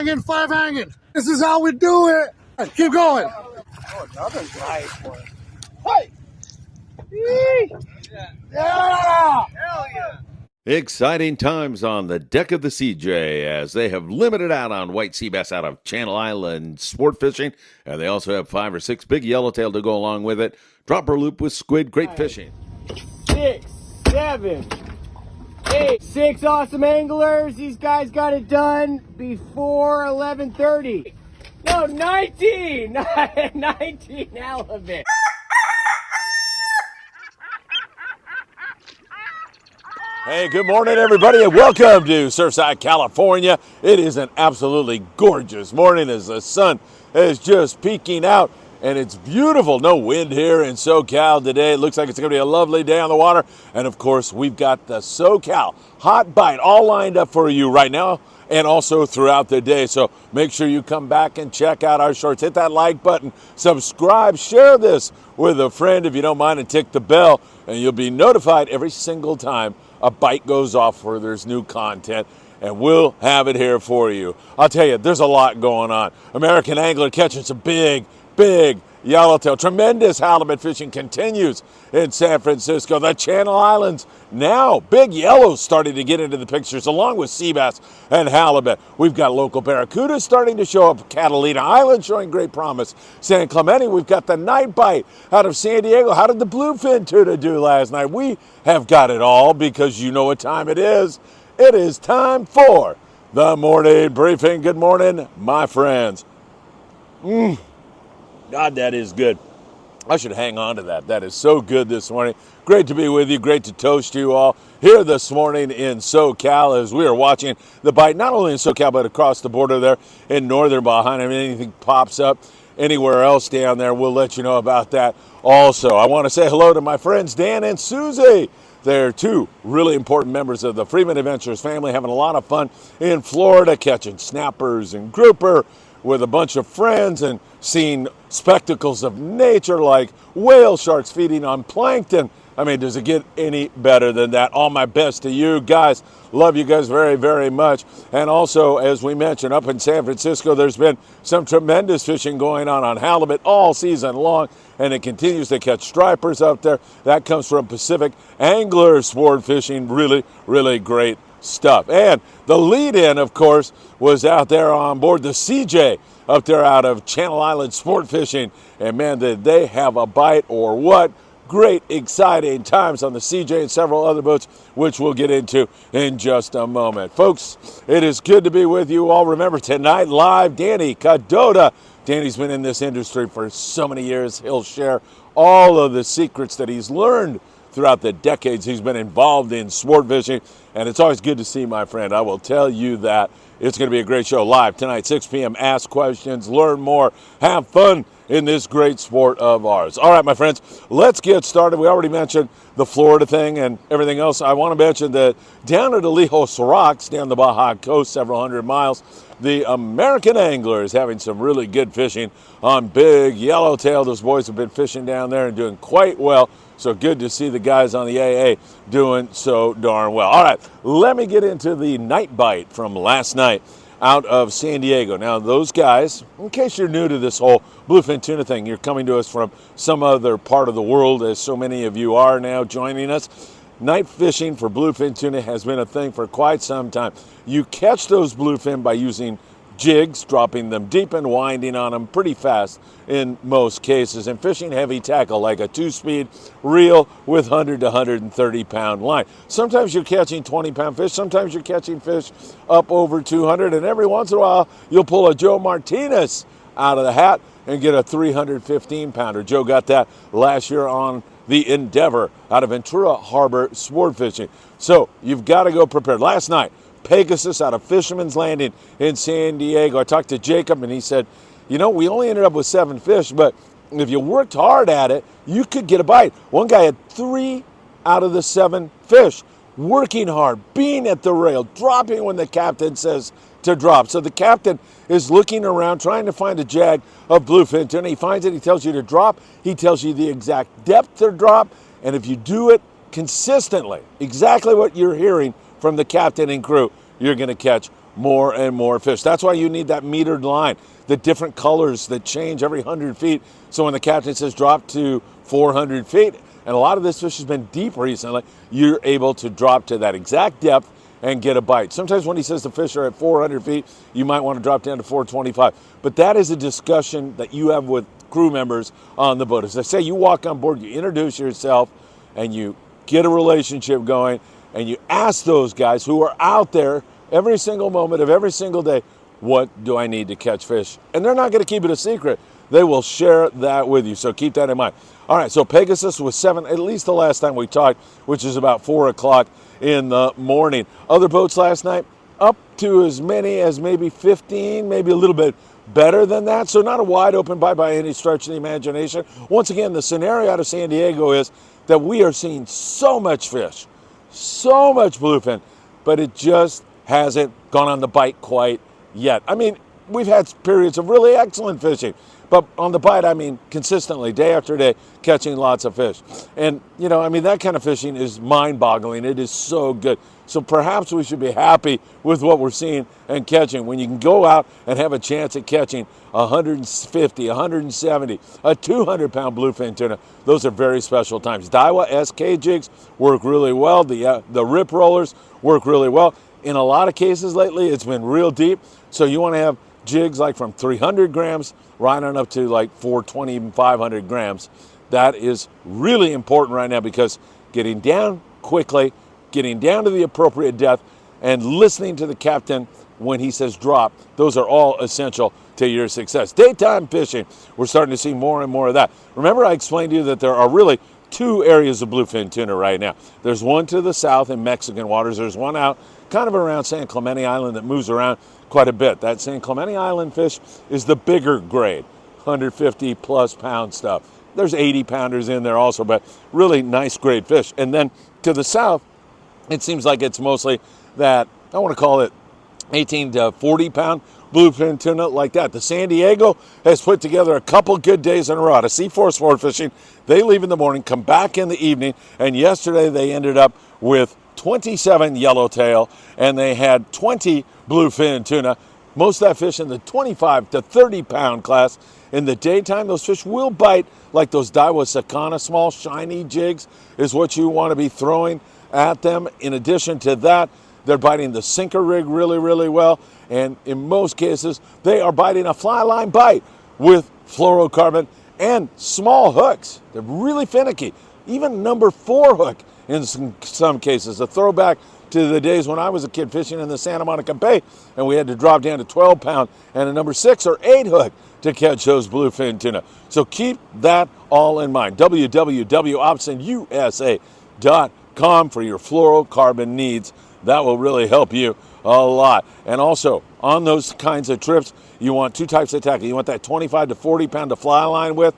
getting 5 hanging. This is how we do it. Keep going. Oh, another nice one. Hey! Yeah! Hell yeah. Exciting times on the deck of the CJ as they have limited out on white sea bass out of Channel Island sport fishing, and they also have 5 or 6 big yellowtail to go along with it. Dropper loop with squid, great fishing. 6, 7, 8, 6 awesome anglers. These guys got it done before 11:30. No, 19! 19 halibut. Hey, good morning, everybody, and welcome to Surfside, California. It is an absolutely gorgeous morning as the sun is just peeking out, and it's beautiful. No wind here in SoCal today. It looks like it's going to be a lovely day on the water, and of course, we've got the SoCal Hot Bite all lined up for you right now and also throughout the day. So make sure you come back and check out our shorts. Hit that like button, subscribe, share this with a friend if you don't mind, and tick the bell, and you'll be notified every single time a bite goes off where there's new content, and we'll have it here for you. I'll tell you, there's a lot going on. American angler catching some big yellowtail. Tremendous halibut fishing continues in San Francisco. The Channel Islands now, big yellows starting to get into the pictures along with sea bass and halibut. We've got local barracuda starting to show up. Catalina Island showing great promise. San Clemente, we've got the night bite out of San Diego. How did the bluefin tuna do last night? We have got it all because you know what time it is. It is time for the morning briefing. Good morning, my friends. God, that is good. I should hang on to that. That is so good this morning. Great to be with you. Great to toast you all here this morning in SoCal as we are watching the bite, not only in SoCal, but across the border there in northern Baja. And if anything pops up anywhere else down there, we'll let you know about that also. I want to say hello to my friends Dan and Susie. They're 2 really important members of the Friedman Adventures family, having a lot of fun in Florida, catching snappers and grouper with a bunch of friends and seeing spectacles of nature like whale sharks feeding on plankton. I mean, does it get any better than that? All my best to you guys. Love you guys very, very much. And also, as we mentioned, up in San Francisco, there's been some tremendous fishing going on halibut all season long, and it continues to catch stripers up there. That comes from Pacific Angler Sport Fishing. Really, really great stuff. And the lead-in, of course, was out there on board the CJ up there out of Channel Island Sport Fishing. And man, did they have a bite or what? Great, exciting times on the CJ and several other boats, which we'll get into in just a moment. Folks, it is good to be with you all. Remember, tonight live, Danny Cadota. Danny's been in this industry for so many years. He'll share all of the secrets that he's learned throughout the decades he's been involved in sport fishing, and it's always good to see my friend. I will tell you that. It's going to be a great show live tonight, 6 p.m. Ask questions, learn more, have fun in this great sport of ours. All right, my friends, let's get started. We already mentioned the Florida thing and everything else. I want to mention that down at Alijos Rocks, down the Baja coast, several hundred miles, the American angler is having some really good fishing on big yellowtail. Those boys have been fishing down there and doing quite well. So good to see the guys on the AA doing so darn well. All right, let me get into the night bite from last night out of San Diego. Now, those guys, in case you're new to this whole bluefin tuna thing, you're coming to us from some other part of the world, as so many of you are now joining us. Night fishing for bluefin tuna has been a thing for quite some time. You catch those bluefin by using jigs, dropping them deep and winding on them pretty fast in most cases, and fishing heavy tackle like a 2-speed reel with 100 to 130 pound line. Sometimes you're catching 20-pound fish, sometimes you're catching fish up over 200, and every once in a while you'll pull a Joe Martinez out of the hat and get a 315 pounder. Joe got that last year on the Endeavor out of Ventura Harbor Sport Fishing. So you've got to go prepared. Last night, Pegasus out of Fisherman's Landing in San Diego. I talked to Jacob and he said, you know, we only ended up with 7 fish, but if you worked hard at it, you could get a bite. One guy had 3 out of the 7 fish, working hard, being at the rail, dropping when the captain says to drop. So the captain is looking around, trying to find a jag of bluefin tuna. He finds it, he tells you to drop, he tells you the exact depth to drop, and if you do it consistently, exactly what you're hearing from the captain and crew, you're going to catch more and more fish. That's why you need that metered line, the different colors that change every 100 feet. So when the captain says drop to 400 feet, and a lot of this fish has been deep recently, you're able to drop to that exact depth and get a bite. Sometimes when he says the fish are at 400 feet, you might want to drop down to 425. But that is a discussion that you have with crew members on the boat. As I say, you walk on board, you introduce yourself, and you get a relationship going, and you ask those guys who are out there every single moment of every single day, what do I need to catch fish? And they're not going to keep it a secret. They will share that with you, so keep that in mind. All right, so Pegasus was 7, at least the last time we talked, which is about 4 o'clock in the morning. Other boats last night, up to as many as maybe 15, maybe a little bit better than that. So not a wide open bite by any stretch of the imagination. Once again, the scenario out of San Diego is that we are seeing so much fish, so much bluefin, but it just hasn't gone on the bite quite yet. I mean, we've had periods of really excellent fishing, but on the bite, I mean, consistently, day after day, catching lots of fish. And, you know, I mean, that kind of fishing is mind-boggling. It is so good. So perhaps we should be happy with what we're seeing and catching. When you can go out and have a chance at catching 150, 170, a 200-pound bluefin tuna, those are very special times. Daiwa SK jigs work really well. The rip rollers work really well. In a lot of cases lately, it's been real deep. So you want to have jigs like from 300 grams right on up to like 420, even 500 grams. That is really important right now, because getting down quickly, getting down to the appropriate depth, and listening to the captain when he says drop, those are all essential to your success. Daytime fishing, we're starting to see more and more of that. Remember, I explained to you that there are really 2 areas of bluefin tuna right now. There's one to the south in Mexican waters. There's one out kind of around San Clemente Island that moves around quite a bit. That San Clemente Island fish is the bigger grade, 150 plus pound stuff. There's 80 pounders in there also, but really nice grade fish. And then to the south, it seems like it's mostly that, I want to call it 18 to 40 pound bluefin tuna, like that. The San Diego has put together a couple good days in a row out of Seaforth Sport Fishing. They leave in the morning, come back in the evening, and yesterday they ended up with 27 yellowtail, and they had 20 bluefin tuna. Most of that fish in the 25 to 30 pound class. In the daytime, those fish will bite like those Daiwa Sakana, small shiny jigs is what you want to be throwing at them. In addition to that, they're biting the sinker rig really, really well. And in most cases, they are biting a fly line bite with fluorocarbon and small hooks. They're really finicky. Even number 4 hook in some cases. A throwback to the days when I was a kid fishing in the Santa Monica Bay, and we had to drop down to 12 pound and a number 6 or 8 hook to catch those bluefin tuna. So keep that all in mind. www.opsonusa.com for your fluorocarbon needs. That will really help you a lot. And also, on those kinds of trips, you want 2 types of tackle. You want that 25 to 40 pound to fly line with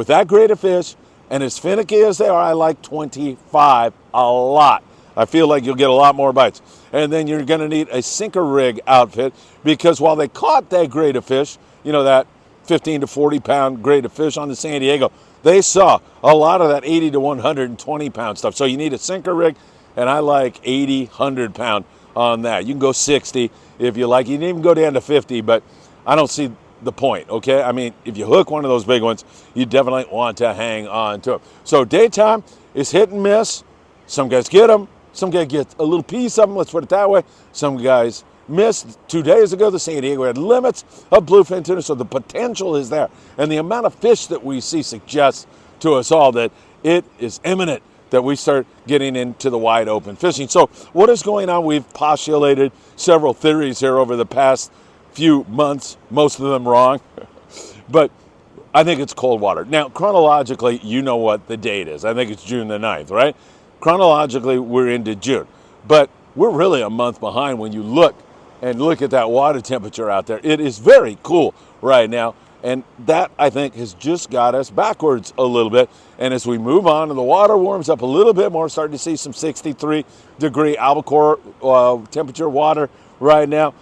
that grade of fish. And as finicky as they are, I like 25 a lot. I feel like you'll get a lot more bites. And then you're going to need a sinker rig outfit, because while they caught that grade of fish, you know, that 15 to 40 pound grade of fish on the San Diego, they saw a lot of that 80 to 120 pound stuff. So you need a sinker rig, and I like 80, 100 pound on that. You can go 60 if you like. You can even go down to 50, but I don't see the point, okay? I mean, if you hook one of those big ones, you definitely want to hang on to it. So daytime is hit and miss. Some guys get them. Some guys get a little piece of them, let's put it that way. Some guys missed. 2 days ago, the San Diego had limits of bluefin tuna, so the potential is there. And the amount of fish that we see suggests to us all that it is imminent that we start getting into the wide open fishing. So what is going on? We've postulated several theories here over the past few months, most of them wrong, but I think it's cold water. Now, chronologically, you know what the date is. I think it's June the 9th, right? Chronologically, we're into June, but we're really a month behind when you look at that water temperature out there. It is very cool right now, and that, I think, has just got us backwards a little bit. And as we move on and the water warms up a little bit more, starting to see some 63-degree albacore temperature water right now,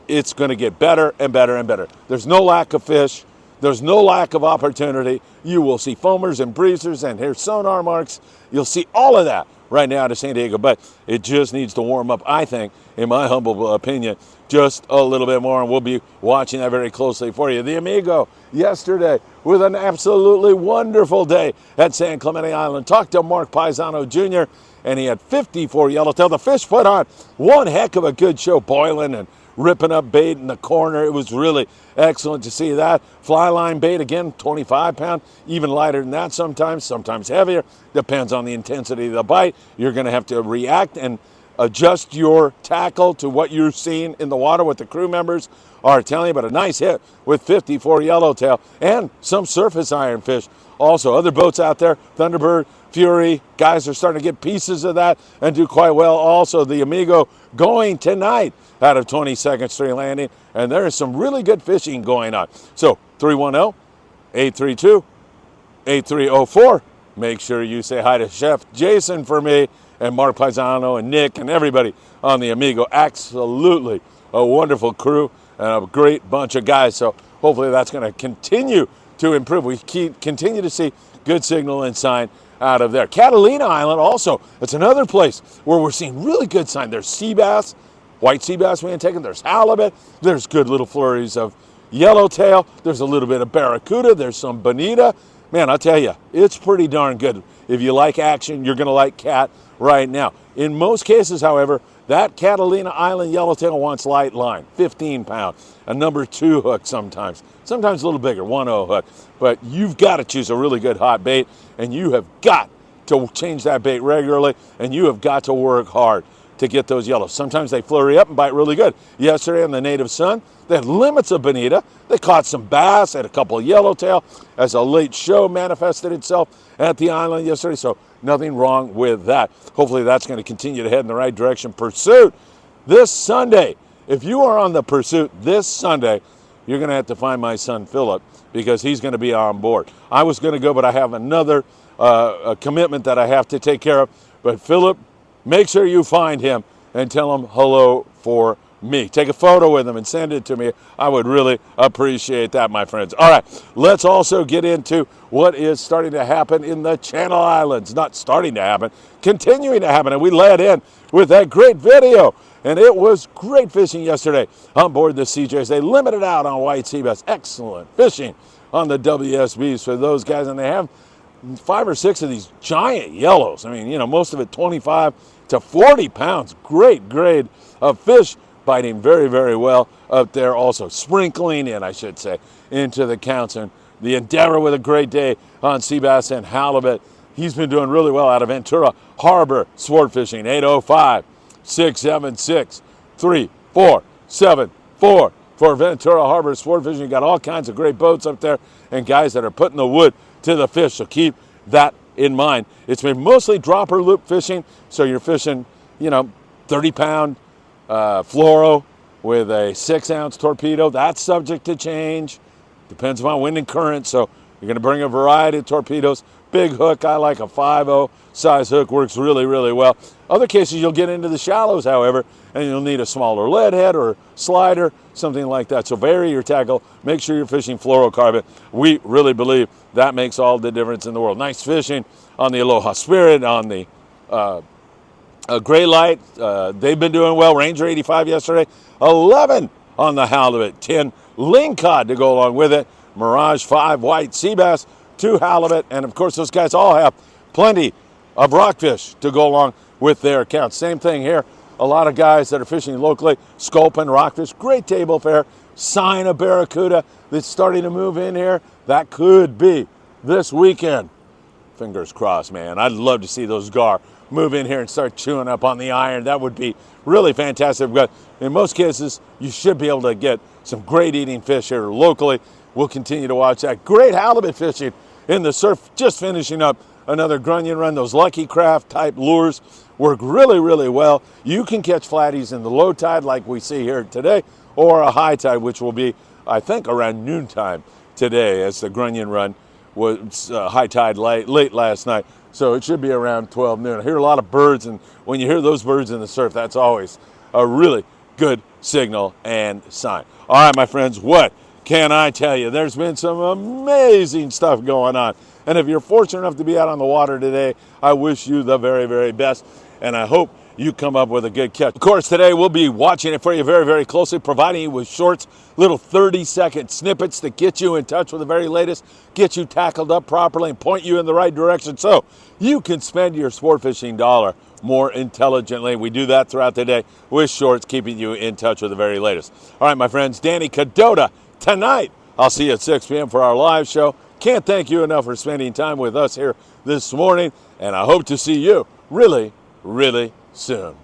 it's going to get better and better and better. There's no lack of fish. There's no lack of opportunity. You will see foamers and breezers, and here's sonar marks. You'll see all of that right now to San Diego, but it just needs to warm up, I think, in my humble opinion, just a little bit more, and we'll be watching that very closely for you. The Amigo yesterday with an absolutely wonderful day at San Clemente Island. Talked to Mark Paisano Jr., and he had 54 yellowtail. The fish put on one heck of a good show, boiling and ripping up bait in the corner. It was really excellent to see that. Fly line bait, again, 25-pound, even lighter than that sometimes heavier. Depends on the intensity of the bite. You're going to have to react and adjust your tackle to what you're seeing in the water, what the crew members are telling you. But a nice hit with 54 yellowtail and some surface ironfish. Also, other boats out there, Thunderbird, Fury, guys are starting to get pieces of that and do quite well. Also, the Amigo going tonight out of 22nd Street Landing, and there is some really good fishing going on. So 310-832-8304. Make sure you say hi to Chef Jason for me, and Mark Paisano and Nick and everybody on the Amigo. Absolutely a wonderful crew and a great bunch of guys. So hopefully that's going to continue to improve. We continue to see good signal and sign out of there. Catalina Island also, it's another place where we're seeing really good sign. There's sea bass, white sea bass we ain't taking. There's halibut. There's good little flurries of yellowtail. There's a little bit of barracuda. There's some bonita. Man, I'll tell you, it's pretty darn good. If you like action, you're going to like cat right now. In most cases, however, that Catalina Island yellowtail wants light line, 15-pound, a number 2 hook sometimes a little bigger, 1-0 hook. But you've got to choose a really good hot bait, and you have got to change that bait regularly, and you have got to work hard to get those yellows. Sometimes they flurry up and bite really good. Yesterday on the Native Sun, they had limits of bonita. They caught some bass, had a couple of yellowtail as a late show manifested itself at the island yesterday, so nothing wrong with that. Hopefully that's going to continue to head in the right direction. Pursuit this Sunday. If you are on the Pursuit this Sunday, you're going to have to find my son Philip, because he's going to be on board. I was going to go, but I have another commitment that I have to take care of. But Philip, make sure you find him and tell him hello for me. Take a photo with him and send it to me. I would really appreciate that, my friends. All right, let's also get into what is starting to happen in the Channel Islands. Not starting to happen, continuing to happen. And we led in with that great video. And it was great fishing yesterday on board the CJs. They limited out on white sea bass. Excellent fishing on the WSBs for those guys. And they have 5 or 6 of these giant yellows. I mean, you know, most of it 25 to 40 pounds. Great grade of fish, biting very, very well up there. Also sprinkling in, I should say, into the counts. And the Endeavor with a great day on sea bass and halibut. He's been doing really well out of Ventura Harbor Sportfishing. 805-676-3474 for Ventura Harbor Sportfishing. You got all kinds of great boats up there and guys that are putting the wood to the fish, so keep that in mind. It's been mostly dropper loop fishing, so you're fishing, you know, 30-pound fluoro with a 6-ounce torpedo. That's subject to change. Depends upon wind and current, so you're going to bring a variety of torpedoes. Big hook, I like a 5-0 size hook, works really, really well. Other cases, you'll get into the shallows, however, and you'll need a smaller lead head or slider, something like that. So vary your tackle. Make sure you're fishing fluorocarbon. We really believe that makes all the difference in the world. Nice fishing on the Aloha Spirit, on the Gray Light. They've been doing well. Ranger 85 yesterday. 11 on the halibut. 10 lingcod to go along with it. Mirage 5 white sea bass. 2 halibut, and of course those guys all have plenty of rockfish to go along with their accounts. Same thing here. A lot of guys that are fishing locally, sculpin, rockfish, great table fare, sign of barracuda that's starting to move in here. That could be this weekend. Fingers crossed, man. I'd love to see those gar move in here and start chewing up on the iron. That would be really fantastic. But in most cases, you should be able to get some great eating fish here locally. We'll continue to watch that. Great halibut fishing in the surf, just finishing up another grunion run. Those Lucky Craft type lures work really, really well. You can catch flatties in the low tide like we see here today, or a high tide, which will be, I think, around noontime today, as the grunion run was high tide late last night. So it should be around 12 noon. I hear a lot of birds, and when you hear those birds in the surf, that's always a really good signal and sign. All right, my friends, what can I tell you? There's been some amazing stuff going on And if you're fortunate enough to be out on the water today, I wish you the very, very best. And I hope you come up with a good catch. Of course, today we'll be watching it for you very, very closely, providing you with shorts, little 30-second snippets that get you in touch with the very latest, get you tackled up properly, and point you in the right direction so you can spend your sport fishing dollar more intelligently. We do that throughout the day with shorts, keeping you in touch with the very latest. All right, my friends, Danny Cadota tonight. I'll see you at 6 p.m. for our live show. Can't thank you enough for spending time with us here this morning, and I hope to see you really, really soon.